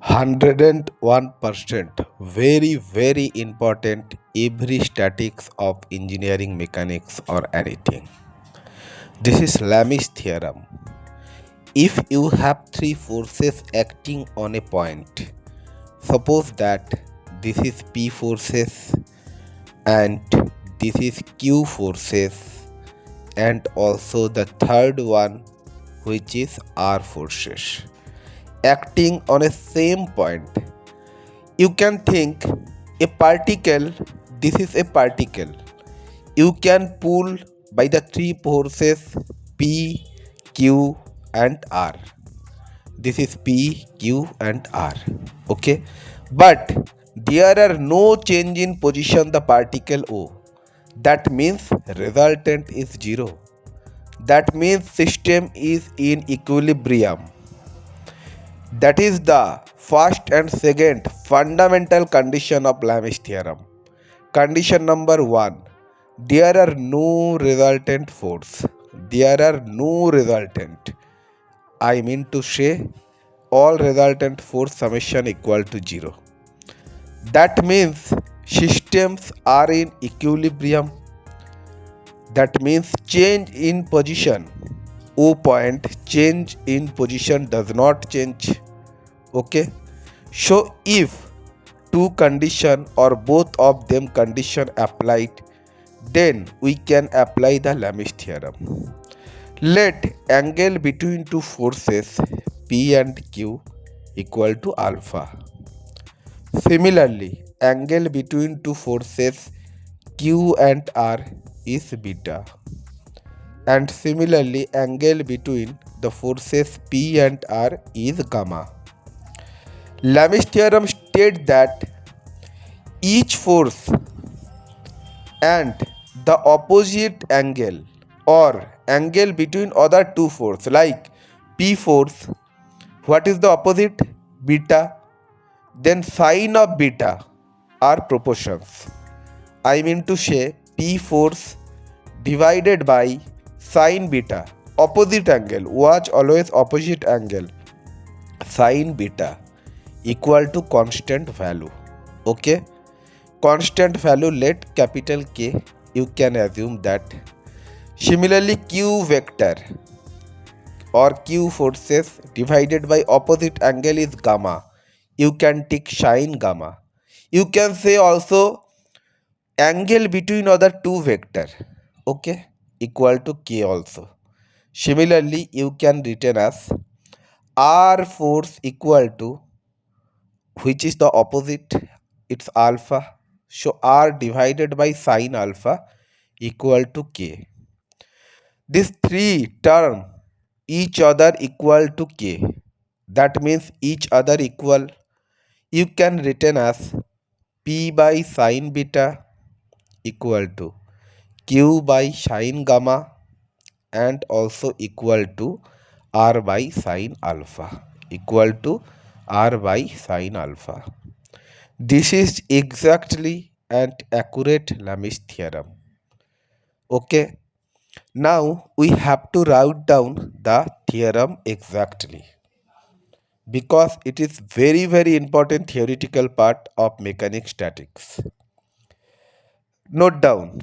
101% very important every statics of engineering mechanics or anything. This is Lami's theorem. If you have three forces acting on a point, suppose that this is P forces and this is Q forces and also the third one which is R forces acting on a same point. You can think a particle, this is a particle. You can pull by the three forces P, Q and R. This is P, Q and R. Okay. But there are no change in position the particle O. That means resultant is 0. That means system is in equilibrium. That is the first and second fundamental condition of Lami's theorem. Condition number 1. There are no resultant force. There are no resultant. I mean to say all resultant force summation equal to 0. That means systems are in equilibrium. That means change in position. O point, change in position does not change. Okay. So if two condition or both of them condition applied, then we can apply the Lami's theorem. Let angle between two forces P and Q equal to alpha. Similarly, angle between two forces Q and R is beta. And similarly, angle between the forces P and R is gamma. Lami's theorem states that each force and the opposite angle or angle between other two forces like P force, what is the opposite? Beta. Then sine of beta are proportions. I mean to say P force divided by sine beta, opposite angle was always opposite angle, sine beta equal to constant value. Okay, constant value, let capital K, you can assume that. Similarly, Q vector or Q forces divided by opposite angle is gamma, you can take sine gamma. You can say also angle between other two vector, okay, equal to K also. Similarly, you can written as R force equal to, which is the opposite, it's alpha, so R divided by sine alpha equal to K. These three term each other equal to K, that means each other equal, you can written as P by sine beta equal to Q by sine gamma and also equal to R by sine alpha, equal to R by sine alpha. This is exactly and accurate Lami's theorem. Okay. Now we have to write down the theorem exactly because it is very important theoretical part of mechanics statics. Note down.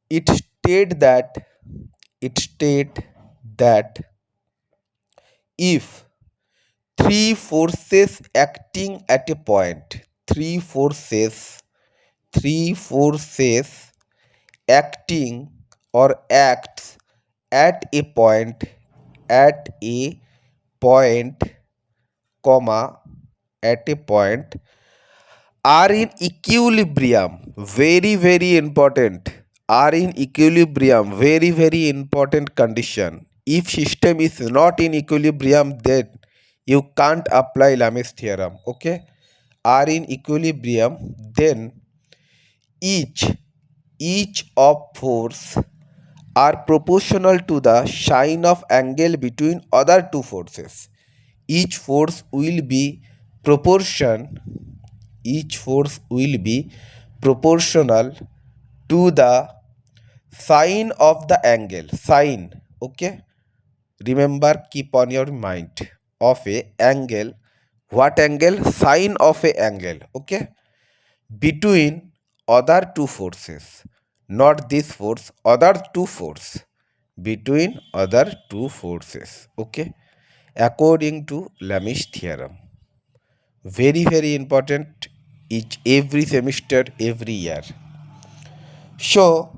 It state that if three forces acting at a point, three forces acting or acts at a point, at a point, comma, at a point are in equilibrium, very important, are in equilibrium, very important condition. If system is not in equilibrium, then you can't apply Lami's theorem. Okay, are in equilibrium, then each of force are proportional to the sine of angle between other two forces. Each force will be proportion, each force will be proportional to the sine of the angle, sine. Okay, remember, keep on your mind of a angle What angle? Sine of a angle, okay, between other two forces, not this force, other two force, between other two forces, okay, according to Lami's theorem. Very very important, each every semester, every year. So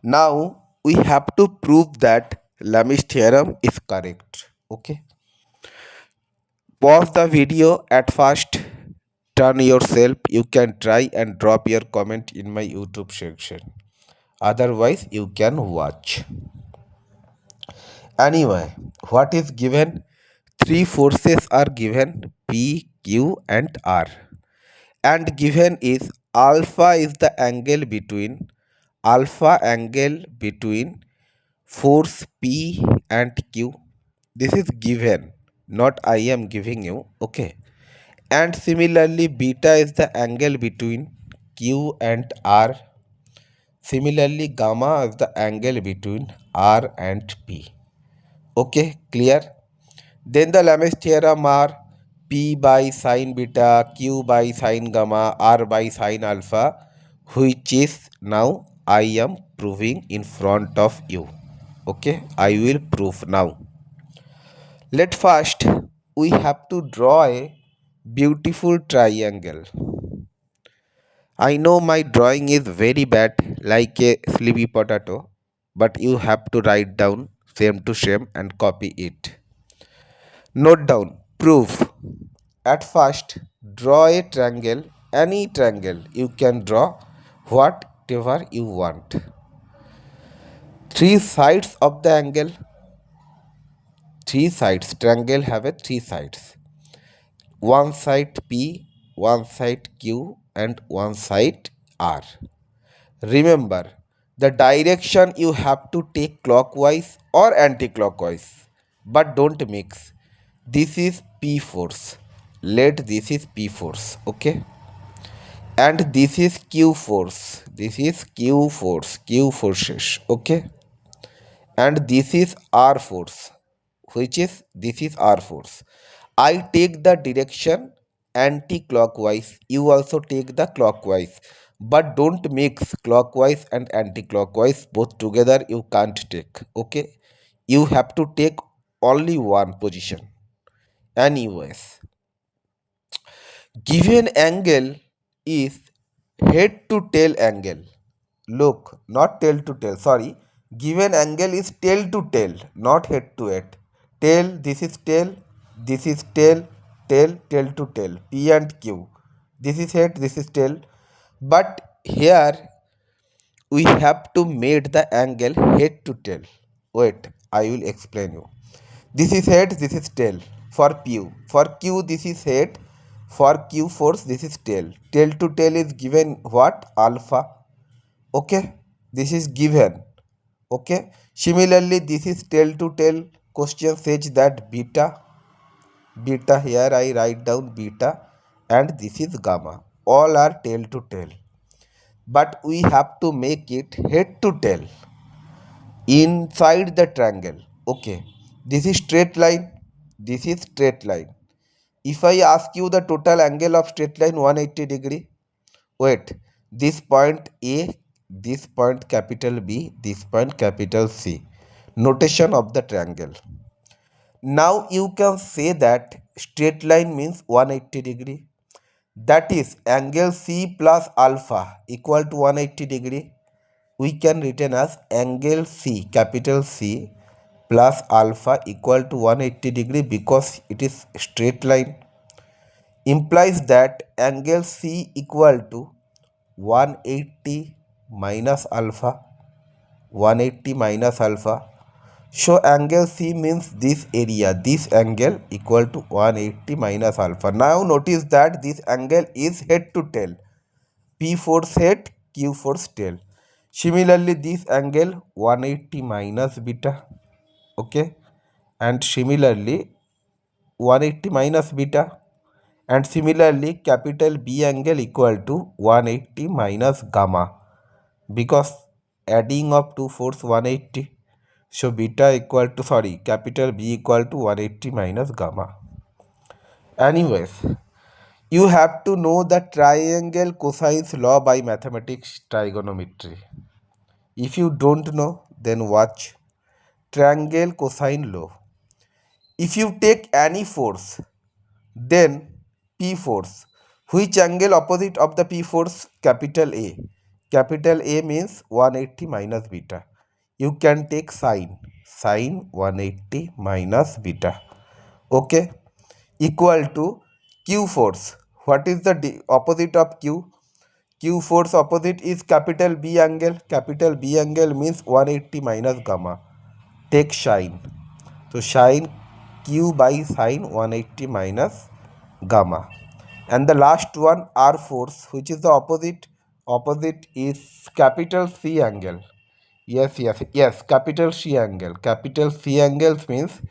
now we have to prove that Lami's theorem is correct, okay. Pause the video at first, turn yourself, you can try and drop your comment in my YouTube section. Otherwise, you can watch. Anyway, what is given? Three forces are given P, Q, and R. And given is alpha is the angle between force P and Q. This is given, not I am giving you, okay. And similarly, beta is the angle between Q and R. Similarly, gamma is the angle between R and P. Okay, clear? Then the Lam's theorem are P by sine beta, Q by sine gamma, R by sine alpha, which is now I am proving in front of you. Okay, I will prove now. Let first we have to draw a beautiful triangle. I know my drawing is very bad, like a sleepy potato, but you have to write down same to same and copy it. Note down, proof. At first, draw a triangle, any triangle. You can draw whatever you want. Three sides of the angle, three sides. Triangle have a three sides. One side P, one side Q, and one side R. Remember, the direction you have to take clockwise or anti-clockwise, but don't mix. This is P force. Let this is P force, okay? And this is Q force. This is Q force, Q forces, okay? And this is R force, which is this is R force. I take the direction anti-clockwise, you also take the clockwise, but don't mix clockwise and anti-clockwise both together, you can't take, okay. You have to take only one position. Anyways, given angle is head to tail angle. Look, not tail to tail, sorry. Given angle is tail to tail, not head to head. Tail, this is tail, this is tail, tail, tail to tail, P and Q. This is head, this is tail. But here we have to make the angle head to tail. Wait, I will explain you. This is head, this is tail for Q. For Q, this is head. For Q force, this is tail. Tail to tail is given what? Alpha. Okay, this is given. Okay, similarly, this is tail to tail. Question says that beta. Beta, here I write down beta, and this is gamma. All are tail to tail. But we have to make it head to tail inside the triangle. Okay, this is straight line, this is straight line. If I ask you the total angle of straight line 180 degree, wait, this point A, this point capital B, this point capital C, notation of the triangle. Now you can say that straight line means 180 degree, that is angle C plus alpha equal to 180 degree. We can written as angle C, capital C, plus alpha equal to 180 degree because it is straight line. Implies that angle C equal to 180 minus alpha, 180 minus alpha. So angle C means this area, this angle equal to 180 minus alpha. Now notice that this angle is head to tail. P force head, Q force tail. Similarly, this angle 180 minus beta, okay, and similarly 180 minus beta, and similarly capital B angle equal to 180 minus gamma, because adding of two force 180. So beta equal to, sorry, capital B equal to 180 minus gamma. Anyways, you have to know the triangle cosines law by mathematics trigonometry. If you don't know, then watch triangle cosine law. If you take any force, then P force, which angle opposite of the P force? Capital A. Capital A means 180 minus beta. You can take sine. Sine 180 minus beta. Okay. Equal to Q force. What is the opposite of Q? Q force opposite is capital B angle. Capital B angle means 180 minus gamma. Take sine. So sine Q by sine 180 minus gamma. And the last one R force, which is the opposite. Opposite is capital C angle. Yes, capital C angle. Capital C angle means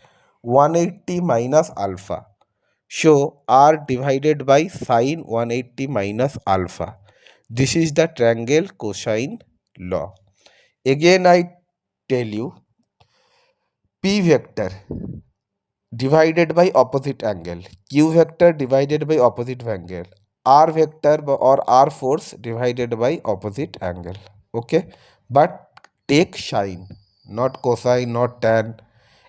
180 minus alpha. So R divided by sine 180 minus alpha. This is the triangle cosine law. Again I tell you, P vector divided by opposite angle, Q vector divided by opposite angle, R vector or R force divided by opposite angle. Okay, but take sine, not cosine, not tan.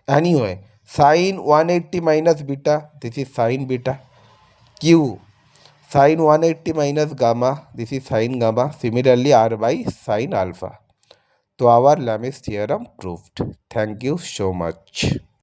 Anyway, sine 180 minus beta, this is sine beta. Q sine 180 minus gamma, this is sine gamma. Similarly, R by sine alpha. So our Lami's theorem proved. Thank you so much.